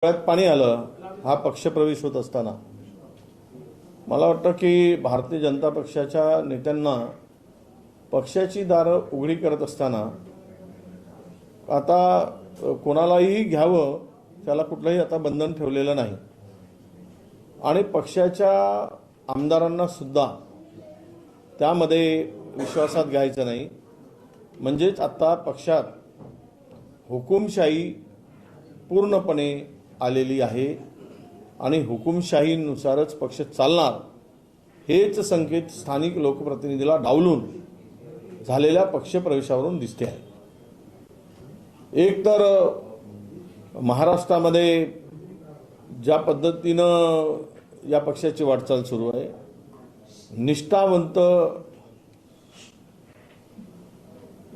डोळ्यात पाणी आलं हा पक्षप्रवेश होत असताना. मला वाटतं की भारतीय जनता पक्षाच्या नेत्यांना पक्षाची दारं उघडी करत असताना आता कोणालाही घ्यावं त्याला कुठलंही आता बंधन ठेवलेलं नाही आणि पक्षाच्या आमदारांना सुद्धा त्यामध्ये विश्वासात घ्यायचं नाही. म्हणजेच आता पक्षात हुकुमशाही पूर्णपणे आलेली आहे आणि हुकुमशाहीनुसारच पक्ष चालणार हेच संकेत स्थानिक लोकप्रतिनिधीला डावलून झालेल्या पक्षप्रवेशावरून दिसते आहे. एक तर महाराष्ट्रामध्ये ज्या पद्धतीनं या पक्षाची वाटचाल सुरू आहे,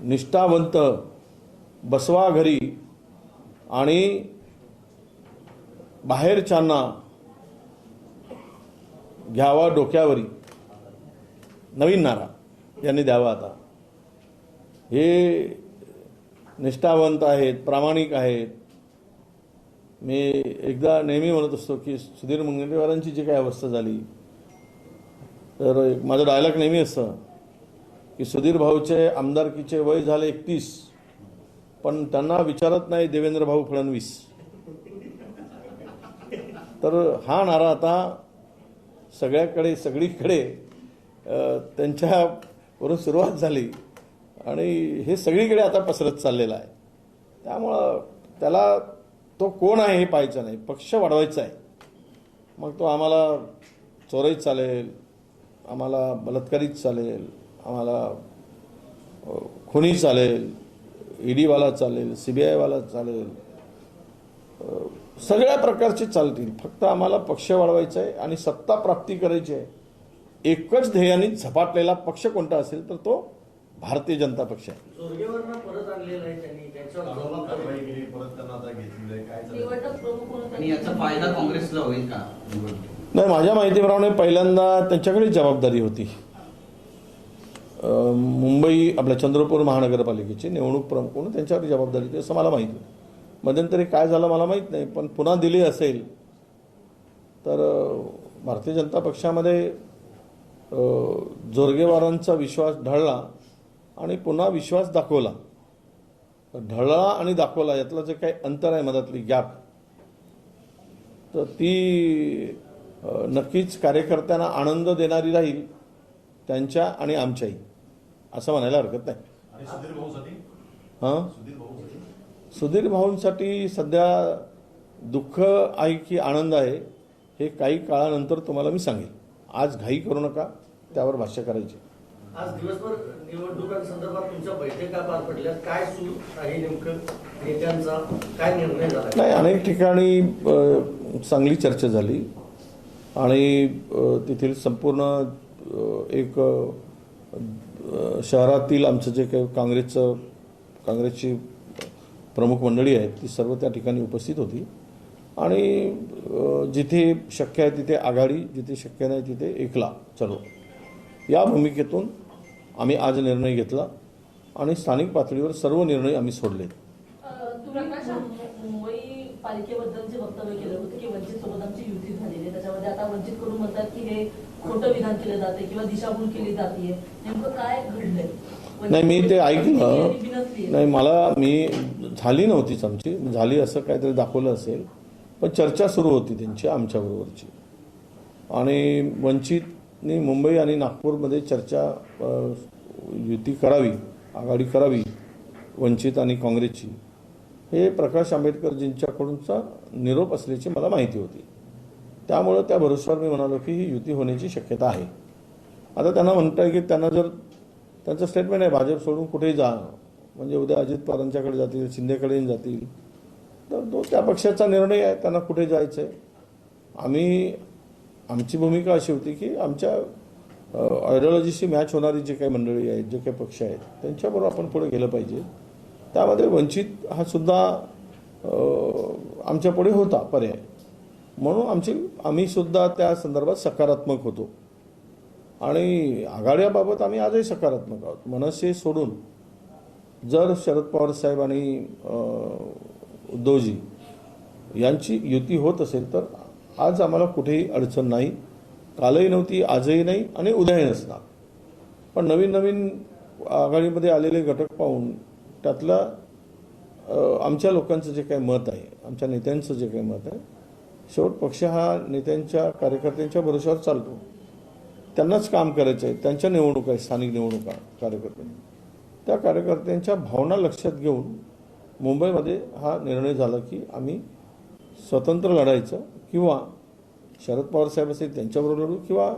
निष्ठावंत बसवा घरी आणि बाहेरच्यांना घ्यावा डोक्यावरी नवीन नारा यांनी द्यावा. आता हे निष्ठावंत आहेत, प्रामाणिक आहेत. मी एकदा नेहमी म्हणत असतो की सुधीर मुनगंटीवारांची जी काही अवस्था झाली, तर माझं डायलॉग नेहमी असतं की सुधीर भाऊचे आमदारकीचे वय झाले 31, पण त्यांना विचारत नाही देवेंद्र भाऊ फडणवीस. तर हा नारा आता सगळीकडे त्यांच्यावरून सुरुवात झाली आणि हे सगळीकडे आता पसरत चाललेलं आहे. त्यामुळं त्याला तो कोण आहे हे पाहायचं नाही, पक्ष वाढवायचा आहे. मग तो आम्हाला चोराईत चालेल, आम्हाला बलात्कारीत चालेल, आम्हाला खुनी चालेल, ईडीवाला चालेल, CBI वाला चालेल, सगळ्या प्रकारचे चालतील. फक्त आम्हाला पक्ष वाढवायचा आहे आणि सत्ता प्राप्ती करायची आहे. एकच ध्येयाने झपाटलेला पक्ष कोणता असेल तर तो भारतीय जनता पक्ष आहे. नाही, माझ्या माहितीप्रमाणे पहिल्यांदा त्यांच्याकडे जबाबदारी होती. मुंबई आपल्या चंद्रपूर महानगरपालिकेची निवडणूक प्रमुख म्हणून त्यांच्यावर जबाबदारी होती असं मला माहिती. मध्यंतरी काय झालं मला माहीत नाही, पण पुन्हा दिली असेल तर भारतीय जनता पक्षामध्ये जोरगेवारांचा विश्वास ढळला आणि पुन्हा विश्वास दाखवला. ढळला आणि दाखवला यातलं जे काही अंतर आहे, मधातली गॅप, तर ती नक्कीच कार्यकर्त्यांना आनंद देणारी राहील, त्यांच्या आणि आमच्याही, असं म्हणायला हरकत नाही. सुधीर भाऊंसाठी सध्या दुःख आहे की आनंद आहे हे काही काळानंतर तुम्हाला मी सांगेल. आज घाई करू नका, त्यावर भाष्य करायचे. आज दिवसभर निवडणुकांसंदर्भात तुमच्या बैठका पार पडल्या, काय सुरू आहे नेमकं, नेत्यांचा काय निर्णय झाला? नाही, अनेक ठिकाणी चांगली चर्चा झाली आणि तेथील संपूर्ण एक शहरातील आमचं जे काही काँग्रेसची प्रमुख मंडळी आहेत ती सर्व त्या ठिकाणी उपस्थित होती आणि जिथे शक्य आहे तिथे आघाडी, जिथे शक्य नाही तिथे एकला चलो, या भूमिकेतून आम्ही आज निर्णय घेतला आणि स्थानिक पातळीवर सर्व निर्णय आम्ही सोडले. मुंबई पालिकेबद्दल जे वक्तव्य केलं होतं की वंचित सोबत आमची युती झालेली आहे, त्याच्यामध्ये आता वंचित करून म्हणतात की हे खोटं विधान केलं जाते किंवा दिशाभूल केली जाते, नेमकं काय घडलंय? नाही, मी ते ऐकलं नाही, मी झाली नव्हतीच आमची, झाली असं काहीतरी दाखवलं असेल, पण चर्चा सुरू होती त्यांची आमच्याबरोबरची आणि वंचितनी मुंबई आणि नागपूरमध्ये चर्चा युती करावी, आघाडी करावी वंचित आणि काँग्रेसची, हे प्रकाश आंबेडकरजींच्याकडूनचा निरोप असल्याची मला माहिती होती. त्यामुळं त्या भरोश्यावर मी म्हणालो की ही युती होण्याची शक्यता आहे. आता त्यांना म्हणताय की त्यांना जर त्यांचं स्टेटमेंट आहे भाजप सोडून कुठेही जा, म्हणजे उद्या अजित पवारांच्याकडे जातील, शिंदेकडे जातील, तर तो त्या पक्षाचा निर्णय आहे, त्यांना कुठे जायचं आहे. आमची भूमिका अशी होती की आमच्या आयडिओलॉजीशी मॅच होणारी जे काही मंडळी आहेत, जे काही पक्ष आहेत, त्यांच्याबरोबर आपण पुढे गेलं पाहिजे. त्यामध्ये वंचित हा सुद्धा आमच्या पुढे होता पर्याय, म्हणून आम्ही सुद्धा त्या संदर्भात सकारात्मक होतो आणि आघाड्याबाबत आम्ही आजही सकारात्मक आहोत. मनसे सोडून जर शरद पवार साहेब आणि उद्धवजी यांची युती होत असेल तर आज आम्हाला कुठेही अडचण नाही, कालही नव्हती, आजही नाही आणि उद्याही नसणार. पण नवीन नवीन आघाडीमध्ये आलेले घटक पाहून त्यातला आमच्या लोकांचं जे काही मत आहे, आमच्या नेत्यांचं जे काही मत आहे, शेवट पक्ष हा नेत्यांच्या कार्यकर्त्यांच्या भरोशावर चालतो. त्यांनाच काम करायचं आहे, त्यांच्या निवडणुका आहे, स्थानिक निवडणुका कार्यकर्त्यांनी. त्या कार्यकर्त्यांच्या भावना लक्षात घेऊन मुंबईमध्ये हा निर्णय झाला की आम्ही स्वतंत्र लढायचं, किंवा शरद पवार साहेब असेल त्यांच्याबरोबर लढू, किंवा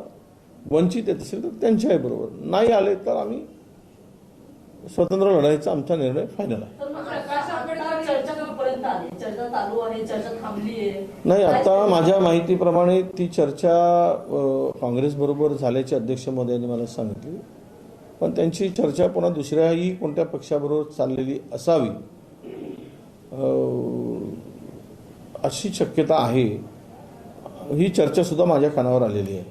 वंचित येत असेल तर त्यांच्याही बरोबर, नाही आले तर आम्ही स्वतंत्र लढायचा आमचा निर्णय फायनल आहे. तर मग आता चर्चा कुठपर्यंत आली? चर्चा चालू आहे, चर्चा थांबली आहे? नाही, आता माझ्या माहितीप्रमाणे ती चर्चा काँग्रेसबरोबर झाल्याची अध्यक्ष महोदयांनी मला सांगितली, पण त्यांची चर्चा पुन्हा दुसऱ्याही कोणत्या पक्षाबरोबर चाललेली असावी अशी शक्यता आहे. ही चर्चा सुद्धा माझ्या कानावर आलेली आहे.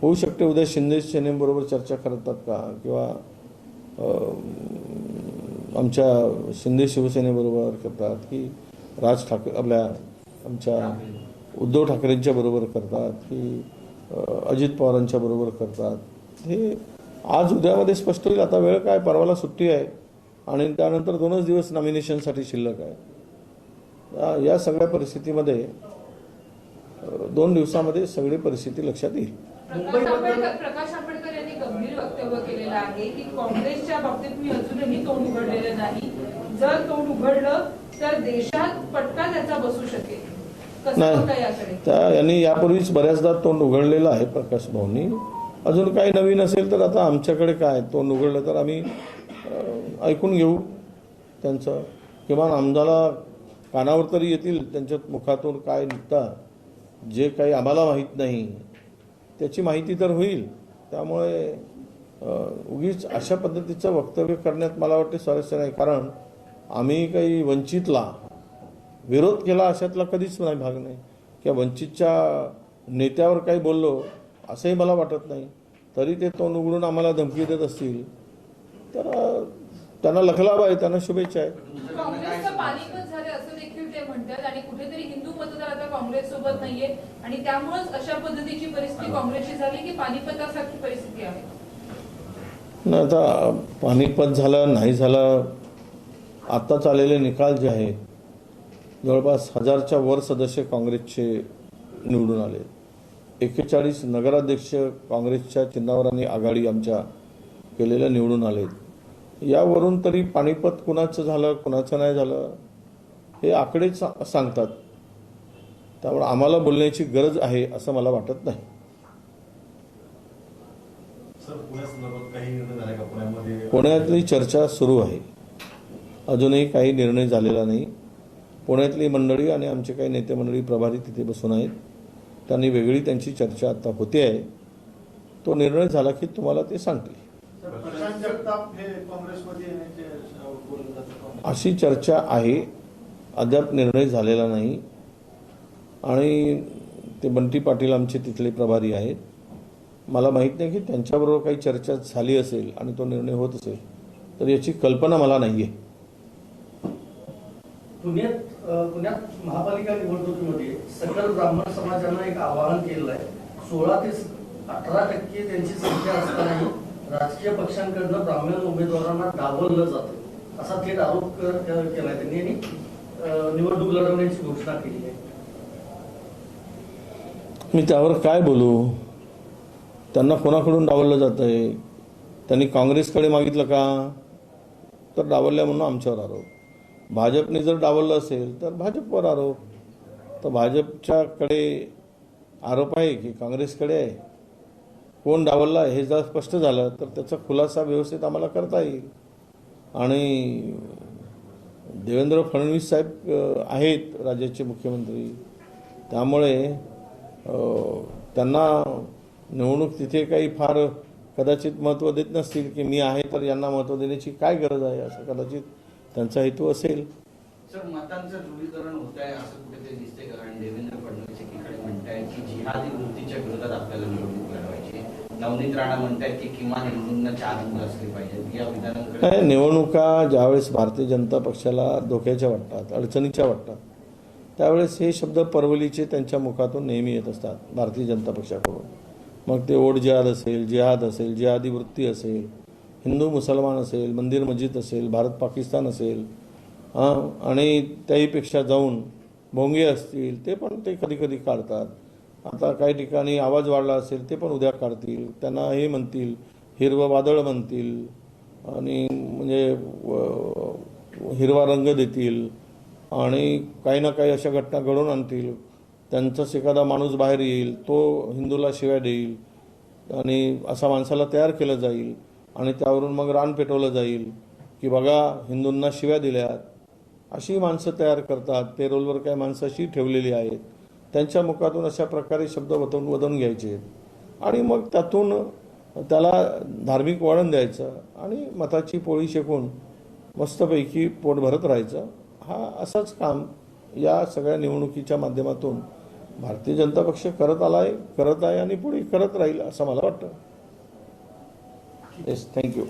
होऊ शकते उद्या शिंदे सेनेबरोबर चर्चा करतात का, किंवा आमच्या शिंदे शिवसेनेबरोबर करतात, की राज ठाकरे आपल्या आमच्या उद्धव ठाकरेंच्या बरोबर करतात, की अजित पवारांच्या बरोबर करतात. हे आज उद्यामध्ये स्पष्ट होईल. आता वेळ काय, परवाला सुट्टी आहे आणि त्यानंतर 2च दिवस नॉमिनेशनसाठी शिल्लक आहे. या सगळ्या परिस्थितीमध्ये 2 दिवसामध्ये सगळी परिस्थिती लक्षात येईल. प्रकाश आंबेडकर यांनी गंभीर वक्तव्य केलेलं आहे की काँग्रेसच्या बाबतीत मी अजूनही तोंड उघडलेलं नाही, जर तोंड उघडलं तर देशात फटका त्याचा बसू शकेल. कसं होतं याकडे? त्या यांनी यापूर्वीच बऱ्याचदा तोंड उघडलेलं आहे प्रकाश भाऊंनी. अजून काही नवीन असेल तर आता आमच्याकडे काय, तोंड उघडलं तर आम्ही ऐकून घेऊ त्यांचं, किमान आमदाला कानावर तरी येतील त्यांच्या मुखातून काय निघतं, जे काही आम्हाला माहीत नाही त्याची माहिती तर होईल. त्यामुळे उगीच अशा पद्धतीचं वक्तव्य करण्यात मला वाटते स्वारस्य नाही, कारण आम्ही काही वंचितला विरोध केला अशातला कधीच नाही भाग नाही, किंवा वंचितच्या नेत्यावर काही बोललो असंही मला वाटत नाही. तरी ते तोंड उघडून आम्हाला धमकी देत असतील तर त्यांना लखलाभ आहे, त्यांना शुभेच्छा आहे. काँग्रेसचं पानिपत झालं असं देखील ते म्हणतात आणि कुठेतरी हिंदू मतदार आता काँग्रेस सोबत नाहीये आणि त्यामुळेच अशा पद्धतीची परिस्थिती काँग्रेसची झाली की पानिपतासारखी परिस्थिती आहे. नाही, आता पानिपत झालं नाही झालं, आत्ताच आलेले निकाल जे आहेत, जवळपास 1000च्या वर सदस्य काँग्रेसचे निवडून आले. 41 नगराध्यक्ष काँग्रेसच्या चिन्हावर आणि आघाडी आमच्या केलेल्या निवडून आलेत. यावरून तरी पानिपत कुणाचं झालं कुणाचं नाही झालं हे आकडेच सांगतात. त्यामुळे आम्हाला बोलण्याची गरज आहे असं मला वाटत नाही. पुण्यातली चर्चा सुरू आहे, अजूनही काही निर्णय झालेला नाही. पुण्यातली मंडळी आणि आमचे काही नेते मंडळी प्रभारी तिथे बसून आहेत, त्यांनी वेगळी त्यांची चर्चा आता होते आहे. तो निर्णय झाला की तुम्हाला ते सांगतील. अशी चर्चा आहे, अद्याप निर्णय झालेला नाही. आणि ते बंटी पाटील आमचे तिथले प्रभारी आहेत, मला माहीत नाही की त्यांच्याबरोबर काही चर्चा झाली असेल आणि तो निर्णय होत असेल, तर याची कल्पना मला नाही आहे. पुण्यात महापालिका निवडणुकीमध्ये सकल ब्राह्मण समाजानं एक आवाहन केलेलं आहे. 16 ते 18% त्यांची संख्या असतानाही राजकीय पक्षांकडनं ब्राह्मण उमेदवारांना डावललं जातं असा थेट आरोप केलाय त्यांनी आणि निवडणूक लढवण्याची घोषणा केली आहे. मी त्यावर काय बोलू? त्यांना कोणाकडून डावललं जात आहे? त्यांनी काँग्रेसकडे मागितलं का? तर डावलल्या म्हणून आमच्यावर आरोप. भाजपने जर डावललं असेल तर भाजपवर आरोप. तर भाजपच्याकडे आरोप आहे की काँग्रेसकडे आहे? कोण डावलला हे जर स्पष्ट झालं तर त्याचा खुलासा व्यवस्थित आम्हाला करता येईल. आणि देवेंद्र फडणवीस साहेब आहेत राज्याचे मुख्यमंत्री, त्यामुळे त्यांना निवडणूक तिथे काही फार कदाचित महत्त्व देत नसतील की मी आहे तर यांना महत्त्व देण्याची काय गरज आहे, असं कदाचित त्यांचा हेतू असेल. सर, मतांचं ध्रुवीकरण होत आहे असं कुठेतरी दिसते, कारण देवेंद्र फडणवीस एकीकडे म्हणतायत की जिहादी वृत्तीच्या विरोधात आपल्याला निवडणूक लढवायची. नवनीत राणा म्हणतायत की किमान हिंदूंना 4 मुलं असली पाहिजेत. या विधानांकडे निवडणुका ज्यावेळेस भारतीय जनता पक्षाला धोक्याच्या वाटतात, अडचणीच्या वाटतात, त्यावेळेस हे शब्द परवलीचे त्यांच्या मुखातून नेहमी येत असतात भारतीय जनता पक्षाकडून. मग ते ओढ जिहाद असेल, जिहादी वृत्ती असेल, हिंदू मुसलमान असेल, मंदिर मस्जिद असेल, भारत पाकिस्तान असेल, आणि त्याहीपेक्षा जाऊन भोंगे असतील, ते पण ते कधी कधी काढतात. आता काही ठिकाणी आवाज वाढला असेल ते पण उद्या काढतील. त्यांना हे म्हणतील, हिरवं वादळ म्हणतील, आणि म्हणजे हिरवा रंग देतील, आणि काही ना काही अशा घटना घडवून आणतील. त्यांचाच एखादा माणूस बाहेर येईल, तो हिंदूला शिव्या देईल, आणि असा माणसाला तयार केलं जाईल, आणि त्यावरून मग रान पेटवलं जाईल की बघा हिंदूंना शिव्या दिल्यात. अशी माणसं तयार करतात. पेरोलवर काही माणसं अशी ठेवलेली आहेत, त्यांच्या मुखातून अशा प्रकारे शब्द वदवून घ्यायचे, आणि मग त्यातून त्याला धार्मिक वळण द्यायचं, आणि मताची पोळी शेकून मस्तपैकी पोट भरत राहायचं. हा असंच काम या सगळ्या निवडणुकीच्या माध्यमातून भारतीय जनता पक्ष करत आहे, आणि पुढे करत राहील असं मला वाटतं. Yes, thank you.